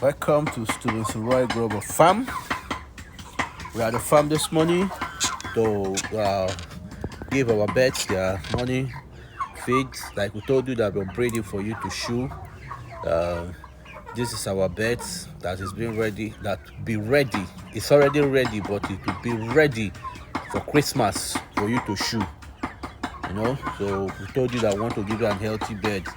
Welcome to Students Roy Global Farm. We are at the farm this morning to give our birds their morning feeds. Like we told you that we're breeding for you to shoe. This is our beds that is being ready, that be ready. It's already ready, but it will be ready for Christmas for you to shoe. So we told you that we want to give you a healthy bed.